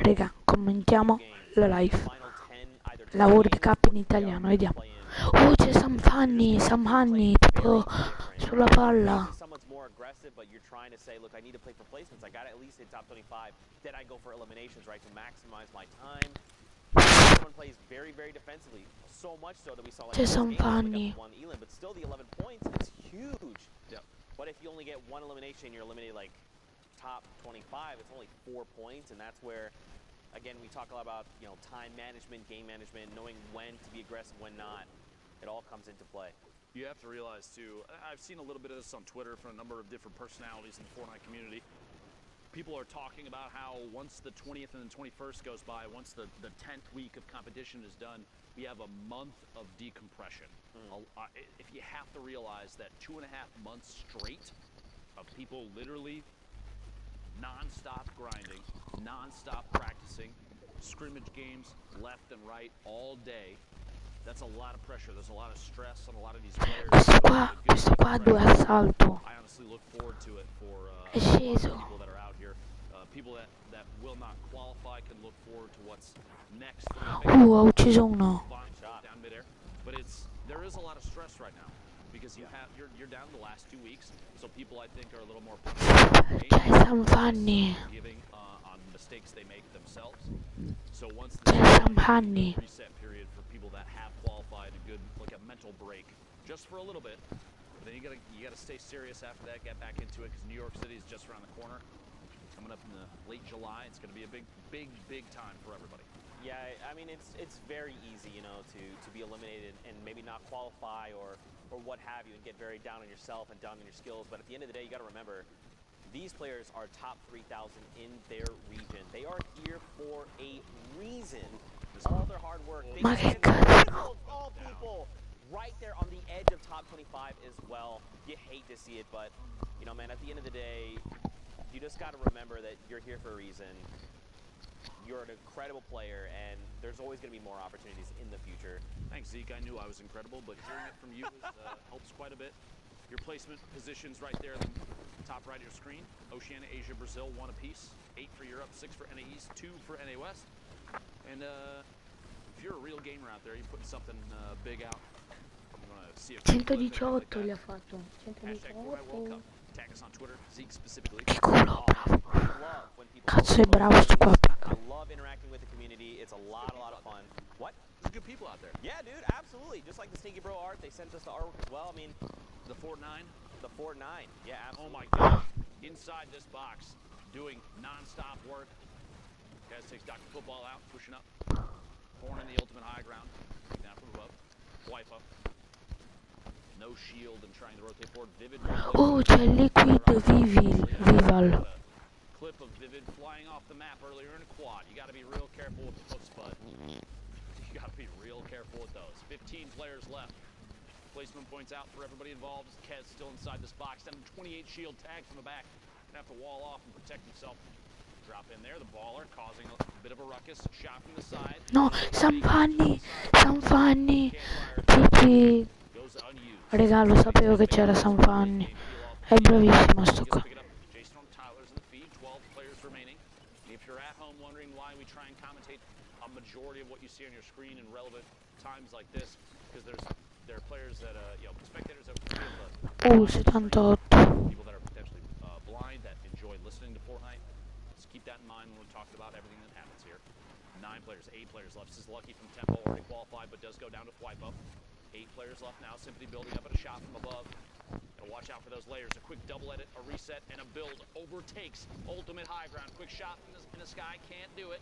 Raga, commentiamo la live. La World Cup in italiano, vediamo. Oh, c'è Sam Fanni, proprio sulla palla. C'è Sam Fanni. But if you only get one elimination, you're eliminated like top 25. It's only 4 points, and that's where, again, we talk a lot about, you know, time management, game management, knowing when to be aggressive, when not. It all comes into play. You have to realize, too, I've seen a little bit of this on Twitter from a number of different personalities in the Fortnite community. People are talking about how once the 20th and the 21st goes by, once the 10th week of competition is done, we have a month of decompression. If you have to realize that 2.5 months straight of people literally non-stop grinding, non-stop practicing, scrimmage games left and right all day, that's a lot of pressure. There's a lot of stress on a lot of these players. Questo qua dove è salto? I honestly look forward to it for È sceso. people that are out here. People that will not qualify can look forward to what's next. Ha ucciso uno. Down midair, but there is a lot of stress right now because you're down the last 2 weeks, so people I think are a little more C'è Sam Fanni. giving on mistakes they make themselves. So once C'è Sam Fanni. reset period for people that have qualified, a good like a mental break, just for a little bit. But then you gotta stay serious after that, get back into it because New York City is just around the corner. Coming up in the late July, it's going to be a big time for everybody. Yeah, I mean, it's very easy, you know, to be eliminated and maybe not qualify or what have you, and get very down on yourself and down on your skills. But at the end of the day, you got to remember, these players are top 3,000 in their region. They are here for a reason. All their hard work. Ma che cazzo? All people right there on the edge of top 25 as well. You hate to see it, but you know, man, at the end of the day, you just got to remember that you're here for a reason. You're an incredible player, and there's always going to be more opportunities in the future. Thanks, Zeke. I knew I was incredible, but hearing it from you helps quite a bit. Your placement positions right there in the top right of your screen. Oceania, Asia, Brazil, 1 apiece. 8 for Europe, 6 for NA East, 2 for NA West. And if you're a real gamer out there, you're putting something big out. You want to see a 118 li ha fatto. 118. Tag us on Twitter, Zeke specifically. Che culo, bravo. Cazzo è bravo sto qua. I love interacting with the community. It's a lot of fun. What? There's good people out there. Yeah, dude, absolutely. Just like the Stinky Bro art, they sent us the artwork as well. I mean, The Fort 9. the Fort 9. Yeah, absolutely. Oh my gosh. Inside this box, doing non-stop work. Guys takes Dr. Football out, pushing up. Horn in the ultimate high ground. Down from above. Wipe up. No shield and trying to rotate forward. Vivid. Oh, c'è Liquid Vival. Clip of Vivid flying off the map earlier in a quad. You got to be real careful with the foot spud. You got to be real careful with those. 15 players left. Placement points out for everybody involved. Kez still inside this box. Then 28 shield tags from the back. Gonna have to wall off and protect himself. Drop in there. The baller causing a bit of a ruckus. Shot from the side. No, Sam Fanni. Tipi. Raga, lo sapevo che c'era Sam Fanni. È bravissimo sto qua. If you're at home wondering why we try and commentate a majority of what you see on your screen in relevant times like this, because there are players that spectators that Oh, 78. people that are potentially blind that enjoy listening to Fortnite. Just keep that in mind when we're talking about everything that happens here. 8 players left. This is Lucky from Tempo, already qualified, but does go down to Swipe Up. 8 players left now, Symphony building up at a shot from above. Gotta watch out for those layers. A quick double edit, a reset, and a build. Overtakes ultimate high ground. Quick shot in the sky, can't do it.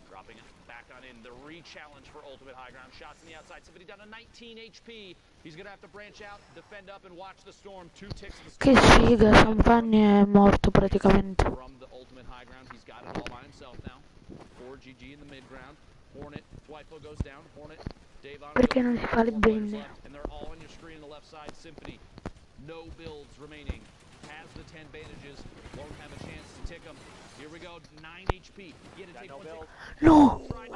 Dropping it back on in. The re-challenge for ultimate high ground. Shots in the outside. Symphony down to 19 HP. He's gonna have to branch out, defend up, and watch the storm. 2 ticks of the storm. Che figa, Sam Fanni è morto praticamente. From the ultimate high ground, he's got it all by himself now. 4 GG in the mid ground. Hornet, Twyfo goes down. Hornet, Dave on. Perché non si fa le bende? And they're all on your screen on the left side. Symphony, no builds remaining. Has the 10 bandages. Won't have a chance to tick them. Here we go. 9 HP. Get it, take no one build.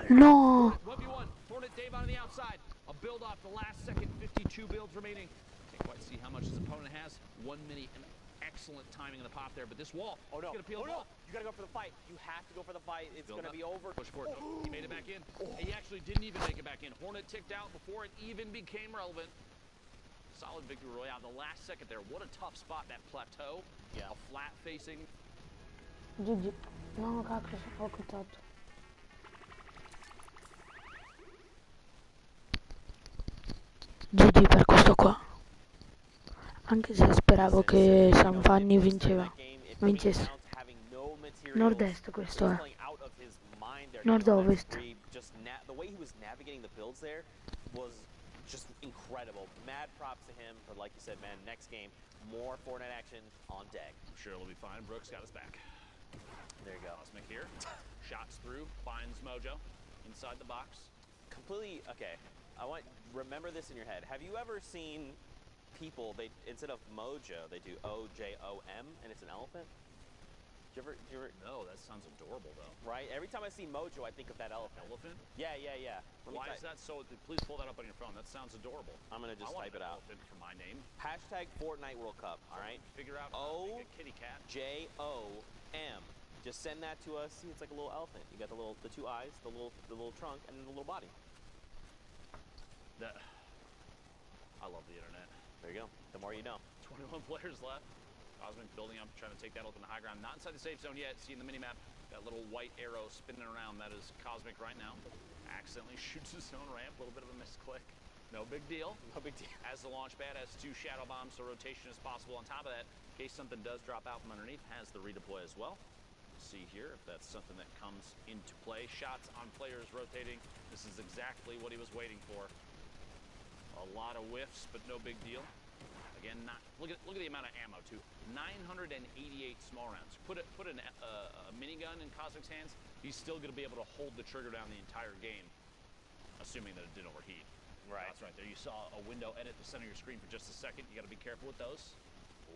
No. 1v1. Hornet, Dave on the outside. A build off the last second. 52 builds remaining. Can't quite see how much his opponent has. 1 minute and excellent timing in the pop there, but this wall. Oh no! Gonna peel Oh the no! wall. You gotta go for the fight. You have to go for the fight. It's Build gonna up. be over. Push for it. Oh, he made it back in. He actually didn't even make it back in. Hornet ticked out before it even became relevant. Solid victory royale. The last second there. What a tough spot, that plateau. Yeah. A flat facing. GG. No, cacchio, ho cliccato. GG per questo qua. Anche se speravo che Sanfanni vincesse. Nord-est questo è. Nord-ovest. The way he was navigating the builds there was just incredible. Mad props to him. But like you said, man, next game, more Fortnite action on deck. I'm sure it'll be fine. Brooks got his back. There you go. Cosmic here. Shots through. Finds Mojo inside the box. Completely, okay. Remember this in your head. Have you ever seen people, instead of Mojo, they do O-J-O-M, and it's an elephant? Did you ever? No, that sounds adorable, though. Right? Every time I see Mojo, I think of that elephant. Elephant? Yeah. Why is that so? Please pull that up on your phone. That sounds adorable. I'm going to just type it out. Elephant for my name. Hashtag Fortnite World Cup, all right? Figure out how to make a kitty cat. O-J-O-M. Just send that to us. See, it's like a little elephant. You got the two eyes, the little trunk, and the little body. I love the internet. There you go. The more you know. 21 players left. Cosmic building up, trying to take that ultimate high ground. Not inside the safe zone yet. See in the minimap, that little white arrow spinning around. That is Cosmic right now. Accidentally shoots his own ramp. A little bit of a misclick. No big deal. No big deal. As the launch pad has 2 shadow bombs, so rotation is possible. On top of that, in case something does drop out from underneath, has the redeploy as well. See here if that's something that comes into play. Shots on players rotating. This is exactly what he was waiting for. A lot of whiffs, but no big deal. Again, look at the amount of ammo too. 988 small rounds. Put a minigun in Cosmic's hands, he's still going to be able to hold the trigger down the entire game, assuming that it didn't overheat. Right. That's right there. You saw a window edit the center of your screen for just a second. You got to be careful with those.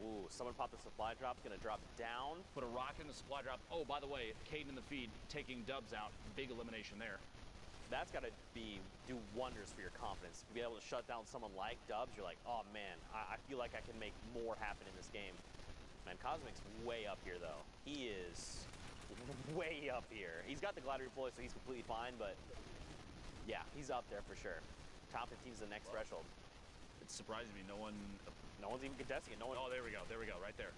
Ooh, someone popped the supply drop. Going to drop down. Put a rocket in the supply drop. Oh, by the way, Caden in the feed taking Dubs out. Big elimination there. That's got to do wonders for your confidence. To be able to shut down someone like Dubs, you're like, oh man, I feel like I can make more happen in this game. Man, Cosmic's way up here though. He is way up here. He's got the glider deploy, so he's completely fine, but yeah, he's up there for sure. Top 15 is the next threshold. It's surprising me, no one's even contesting it. Oh, there we go, right there.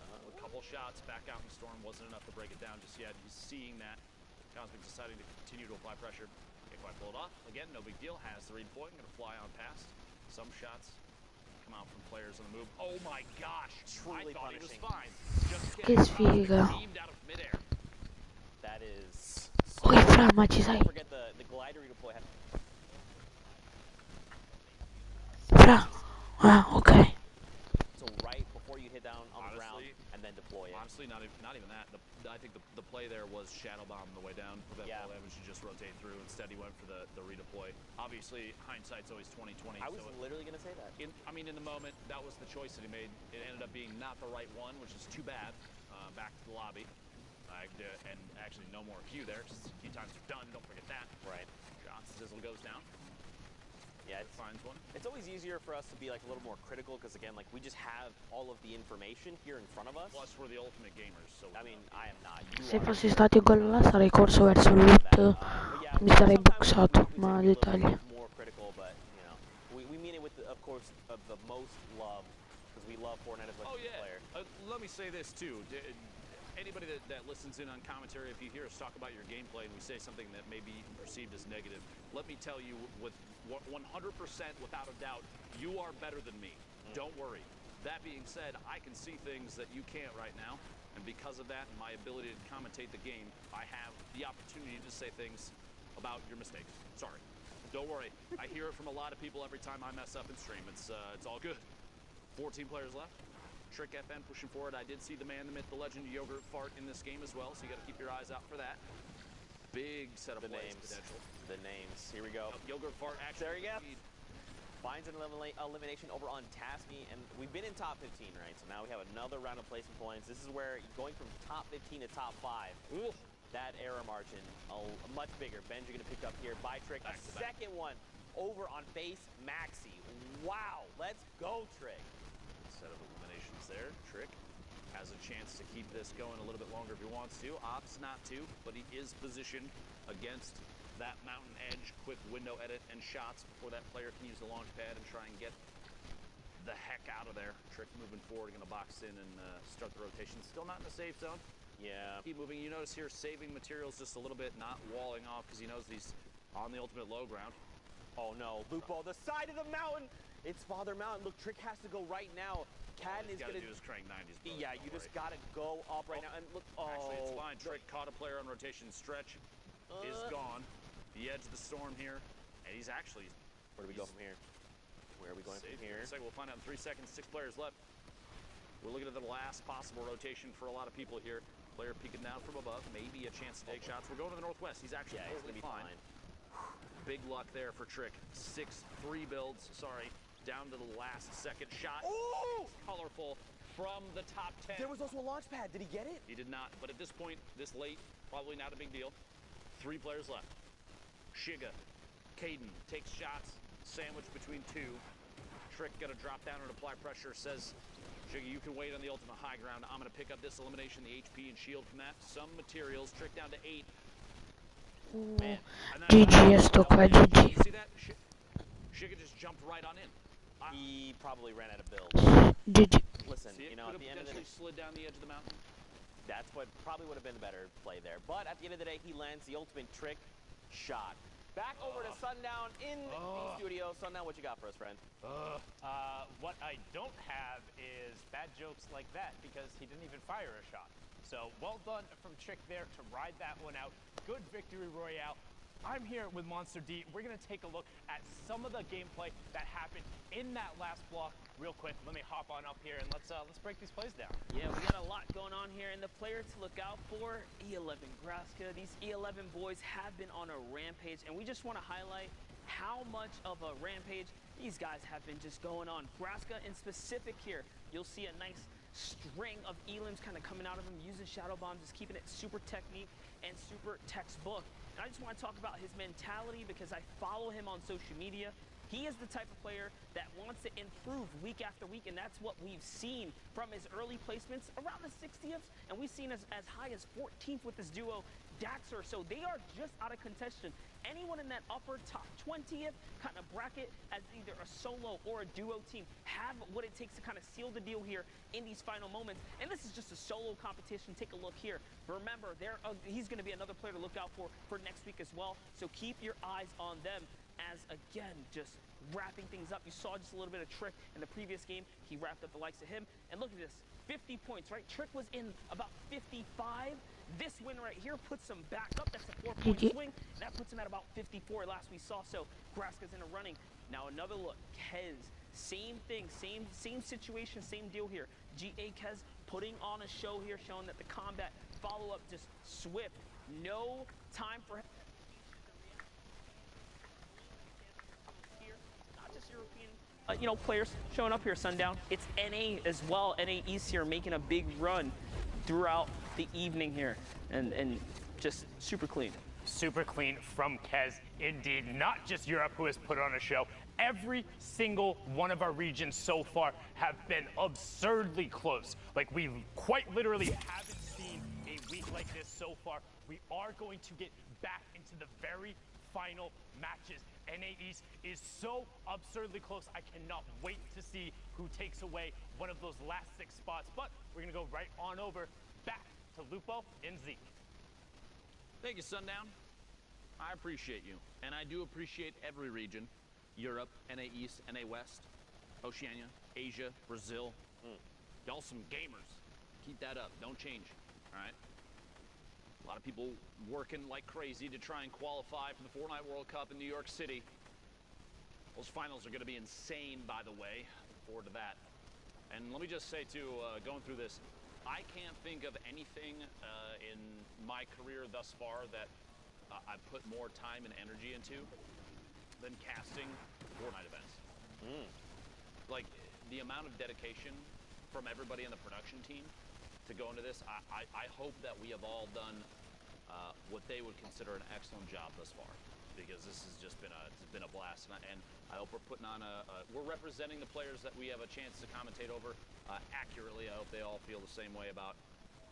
A couple shots back out in the storm wasn't enough to break it down just yet. He's seeing that. Cosmic deciding to continue to apply pressure. Can't quite pull it off. Again, no big deal. Has the redeploy. Going to fly on past. Some shots come out from players on the move. Oh my gosh! Truly I thought punishing. he was fine. Just Che sfiga. beamed out of midair. That is. Oi, fra, ma ci sai? Don't forget the glider redeploy. Fra. Ah, ok. So right before you hit down on the ground and then deploy it. Honestly, not even that. I think the play there was shadow bomb on the way down. For that fall damage, you just rotate through. Instead, he went for the redeploy. Obviously, hindsight's always 20/20. I was literally going to say that. In the moment, that was the choice that he made. It ended up being not the right one, which is too bad. Back to the lobby. And actually, no more Q there. Just a few times you're done. Don't forget that. Right. Shots. Sizzle goes down. Yeah, finds one. It's always easier for us to be like a little more critical because again, like we just have all of the information here in front of us. Plus, we're the ultimate gamers, so I mean, I am not. You Se are. fossi stato in quello là sarei corso verso il loot, mi sarei boxato, ma dettagli. More critical, but you know, we mean it with of course of the most love because we love Fortnite as much as the player. Let me say this too. Anybody that listens in on commentary, if you hear us talk about your gameplay and we say something that may be perceived as negative, let me tell you with 100% without a doubt, you are better than me. Don't worry. That being said, I can see things that you can't right now, and because of that and my ability to commentate the game, I have the opportunity to say things about your mistakes. Sorry. Don't worry. I hear it from a lot of people every time I mess up in stream. It's all good. 14 players left. Trick FN pushing forward. I did see the man, the myth, the legend, Yogurt Fart in this game as well, so you got to keep your eyes out for that. Big set of plays potential. The names. Here we go. Yogurt Fart actually. There you go. Finds an elimination over on Tasky, and we've been in top 15, right? So now we have another round of placement points. This is where going from top 15 to top 5. Ooh, that error margin, much bigger. Benji going to pick up here by Trick. A second one over on Face Maxi. Wow, let's go, Trick. set of eliminations there. Trick has a chance to keep this going a little bit longer if he wants to. Opts not to, but he is positioned against that mountain edge. Quick window edit and shots before that player can use the launch pad and try and get the heck out of there. Trick moving forward, going to box in and start the rotation. Still not in the safe zone. Yeah. Keep moving. You notice here saving materials just a little bit, not walling off because he knows he's on the ultimate low ground. Oh no, Lupo, the side of the mountain. It's Father Mountain. Look, Trick has to go right now. Cadden is going gonna do is crank 90s. Yeah, you just gotta go up right now. And look, actually, it's fine. Trick caught a player on rotation. Stretch is gone. The edge of the storm here, and he's actually. Where do we go from here? Where are we going from here? We'll find out in 3 seconds. 6 players left. We're looking at the last possible rotation for a lot of people here. Player peeking down from above, maybe a chance to take shots. We're going to the northwest. He's actually totally fine. Big luck there for Trick. 6 3 builds. Sorry, down to the last second shot. Oh! Colorful from the top 10. There was also a launch pad. Did he get it? He did not. But at this point, this late, probably not a big deal. 3 players left. Shiga, Caden takes shots, sandwiched between 2. Trick gonna drop down and apply pressure. Says, Shiga, you can wait on the ultimate high ground. I'm gonna pick up this elimination, the HP and shield from that. Some materials. Trick down to 8. Man, GG, sto qua GG. See that? Shiga just jumped right on in. He probably ran out of build. GG. Listen, you know, at the end of the day, slid down the edge of the mountain. That's what probably would have been a better play there. But at the end of the day, he lands the ultimate Trick shot. Back over to Sundown in the studio. Sundown, what you got for us, friend? What I don't have is bad jokes like that because he didn't even fire a shot. So well done from Trick there to ride that one out. Good victory royale. I'm here with Monster D. We're going to take a look at some of the gameplay that happened in that last block. Real quick, let me hop on up here and let's break these plays down. Yeah, we got a lot going on here, and the player to look out for, E11 Graska. These E11 boys have been on a rampage, and we just want to highlight how much of a rampage these guys have been just going on. Graska in specific here, you'll see a nice string of elims kind of coming out of him, using shadow bombs, just keeping it super technique and super textbook. And I just want to talk about his mentality because I follow him on social media. He is the type of player that wants to improve week after week, and that's what we've seen from his early placements around the 60th, and we've seen as high as 14th with his duo, Daxter. So they are just out of contention. Anyone in that upper top 20th kind of bracket as either a solo or a duo team have what it takes to kind of seal the deal here in these final moments. And this is just a solo competition. Take a look here. Remember, he's going to be another player to look out for next week as well. So keep your eyes on them as, again, just wrapping things up. You saw just a little bit of Trick in the previous game. He wrapped up the likes of him. And look at this, 50 points, right? Trick was in about 55. This win right here puts him back up. That's a 4-point swing. That puts him at about 54 last we saw. So Graska's in a running. Now another look. Kez, same thing, same situation, same deal here. GA Kez putting on a show here, showing that the combat follow-up just swift. No time for him. Not just European, players showing up here, Sundown. It's NA as well. NA East here making a big run throughout the evening here, and just super clean. Super clean from Kez, indeed. Not just Europe who has put on a show. Every single one of our regions so far have been absurdly close. Like, we quite literally haven't seen a week like this so far. We are going to get back into the very final matches. NA East is so absurdly close. I cannot wait to see who takes away one of those last 6 spots. But we're going to go right on over back to Lupo and Zeke. Thank you, Sundown. I appreciate you. And I do appreciate every region. Europe, NA East, NA West, Oceania, Asia, Brazil. Y'all some gamers. Keep that up. Don't change. All right? A lot of people working like crazy to try and qualify for the Fortnite World Cup in New York City. Those finals are going to be insane, by the way. Look forward to that. And let me just say, too, going through this, I can't think of anything in my career thus far that I've put more time and energy into than casting Fortnite events. Like, the amount of dedication from everybody in the production team to go into this, I hope that we have all done what they would consider an excellent job thus far. because this has just been a blast, and I hope we're putting on we're representing the players that we have a chance to commentate over accurately. I hope they all feel the same way about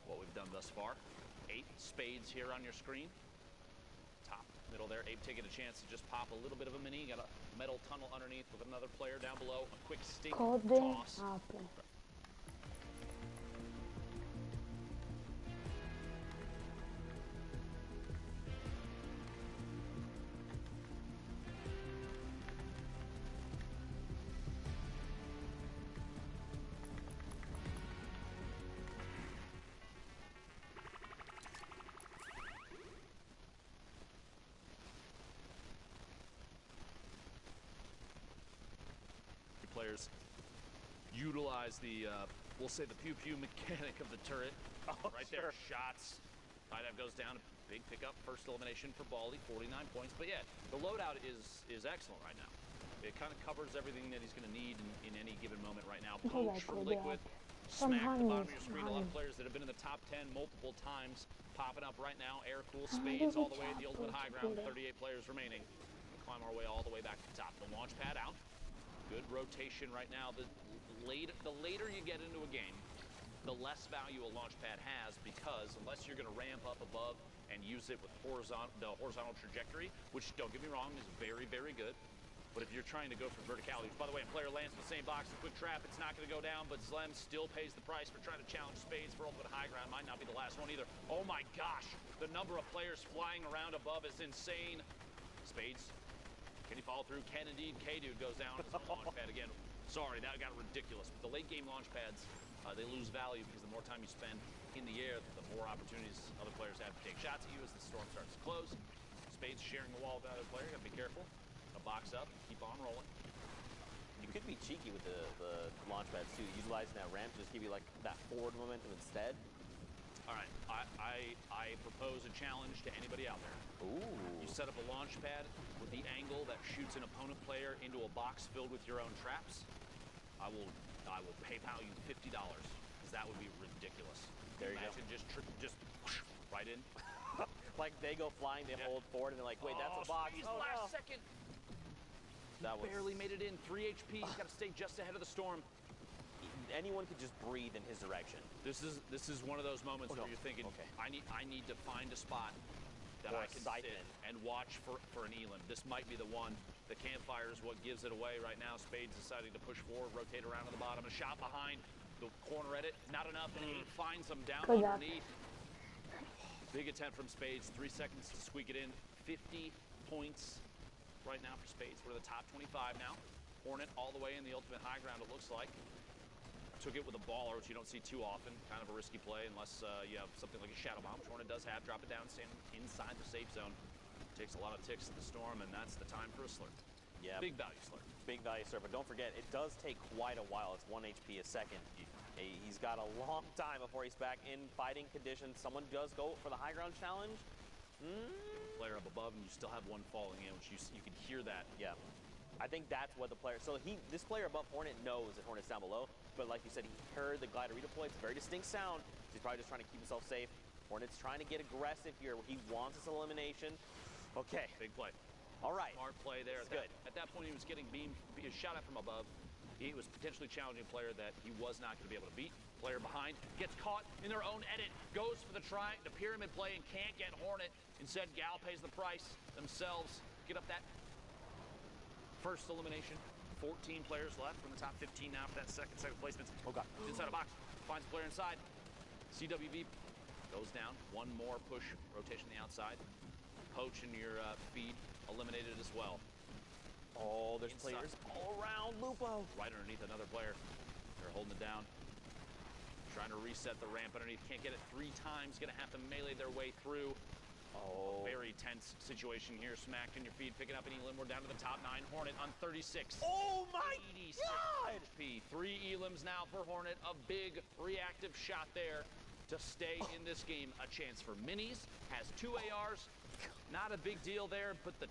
what we've done thus far. 8 spades here on your screen. Top middle there. Abe taking a chance to just pop a little bit of a mini. Got a metal tunnel underneath with another player down below. A quick stink toss. Players utilize the, we'll say the pew-pew mechanic of the turret. Right there, shots. That goes down. Big pickup, first elimination for Baldy, 49 points. But yeah, the loadout is excellent right now. It kind of covers everything that he's going to need in any given moment right now. Poach from Liquid, smack the bottom of your screen. A lot of players that have been in the top 10 multiple times popping up right now. Air Cool, Spades all the way at the ultimate high ground, 38 players remaining. Climb our way all the way back to the top. The launch pad out. Good rotation right now. The later you get into a game, the less value a launch pad has, because unless you're going to ramp up above and use it with the horizontal trajectory, which, don't get me wrong, is very, very good. But if you're trying to go for verticality, by the way, a player lands in the same box, a quick trap, it's not going to go down, but Zlem still pays the price for trying to challenge Spades for ultimate high ground. Might not be the last one either. Oh my gosh, the number of players flying around above is insane. Spades. Can he follow through? Can indeed. K-Dude goes down as the launch pad again. Sorry, that got ridiculous. But the late game launch pads, they lose value because the more time you spend in the air, the more opportunities other players have to take shots at you as the storm starts to close. Spades sharing the wall with the other player. Gotta be careful. A box up, keep on rolling. You could be cheeky with the launch pads too, utilizing that ramp to just give you like that forward momentum instead. All right, I propose a challenge to anybody out there. Ooh. You set up a launch pad with the angle that shoots an opponent player into a box filled with your own traps. I will PayPal you $50 because that would be ridiculous. There you Imagine go. just right in. Like they go flying, they hold forward, and they're like, wait, that's a box. Oh, last no. second. That was Barely made it in. 3 HP. He's got to stay just ahead of the storm. Anyone could just breathe in his direction. This is one of those moments where you're thinking, okay, I need to find a spot that I can sit and watch for an elim. This might be the one. The campfire is what gives it away right now. Spades deciding to push forward, rotate around to the bottom. A shot behind the corner edit. Not enough. And he finds them down underneath. Big attempt from Spades. 3 seconds to squeak it in. 50 points right now for Spades. We're the top 25 now. Hornet all the way in the ultimate high ground, it looks like. Took it with a baller, which you don't see too often. Kind of a risky play unless you have something like a shadow bomb, which Hornet does have. Drop it down, stand inside the safe zone. Takes a lot of ticks to the storm, and that's the time for a slurp. Yeah. Big value slurp. Big value slurp, but don't forget, it does take quite a while. It's 1 HP a second. He's got a long time before he's back in fighting conditions. Someone does go for the high ground challenge. Player up above, and you still have one falling in, which you can hear that. Yeah. I think that's what the player, so this player above Hornet knows that Hornet's down below, but like you said, he heard the glider redeploy. It's a very distinct sound. He's probably just trying to keep himself safe. Hornet's trying to get aggressive here. He wants this elimination. Okay. Big play. All right. Smart play there. Good. At that point, he was getting shot at from above. He was potentially challenging a player that he was not going to be able to beat. Player behind gets caught in their own edit, goes for the pyramid play and can't get Hornet. Instead, Gal pays the price themselves. Get up that first elimination. 14 players left from the top 15 now for that second placement. Oh, God. Inside a box. Finds a player inside. CWV goes down. One more push. Rotation on the outside. Poach in your feed. Eliminated as well. Oh, there's Inside. players all around Lupo. Right underneath another player. They're holding it down. Trying to reset the ramp underneath. Can't get it 3 times. Gonna have to melee their way through. Oh. Very tense situation here. Smacked in your feed, picking up an elim. We're down to the top 9. Hornet on 36. Oh my 86 God! HP. 3 elims now for Hornet. A big reactive shot there to stay in this game. A chance for minis. Has 2 ARs. Not a big deal there, but the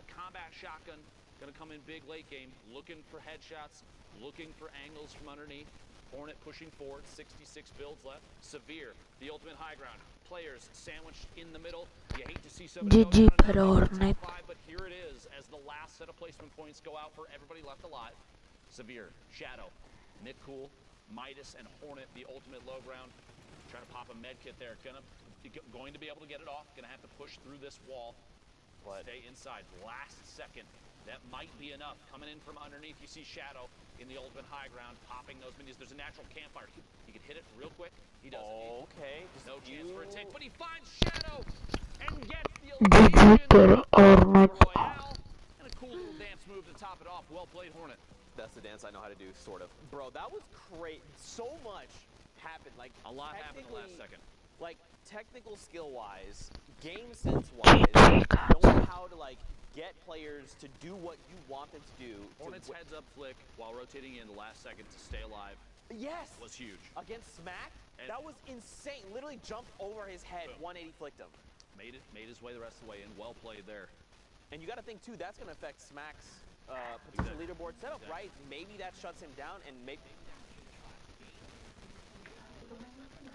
combat shotgun gonna come in big late game. Looking for headshots. Looking for angles from underneath. Hornet pushing forward. 66 builds left. Severe. The ultimate high ground. players sandwiched in the middle. You hate to see somebody GG go per down and Hornet. top 5, but here it is as the last set of placement points go out for everybody left alive. Severe, Shadow, Nick Cool, Midas, and Hornet, the ultimate low ground. Trying to pop a med kit there. Going to be able to get it off. Going to have to push through this wall. But stay inside. Last second. That might be enough. Coming in from underneath, you see Shadow in the ultimate high ground, popping those minis. There's a natural campfire. He can hit it real quick. He doesn't. Okay. No chance for a take, but he finds Shadow and gets the GG per Hornet. Royale. And a cool little dance move to top it off. Well played, Hornet. That's the dance I know how to do, sort of. Bro, that was great. So much happened. Like, A lot happened in the last second. Like, technical skill-wise, game sense-wise, knowing how to, like, get players to do what you want them to do. Hornet's heads-up flick while rotating in the last second to stay alive. Yes! Was huge. Against Smack, that was insane. Literally jumped over his head, 180 flicked him. Made his way the rest of the way in. Well played there. And you got to think, too, that's going to affect Smack's potential leaderboard setup, right? Maybe that shuts him down, and maybe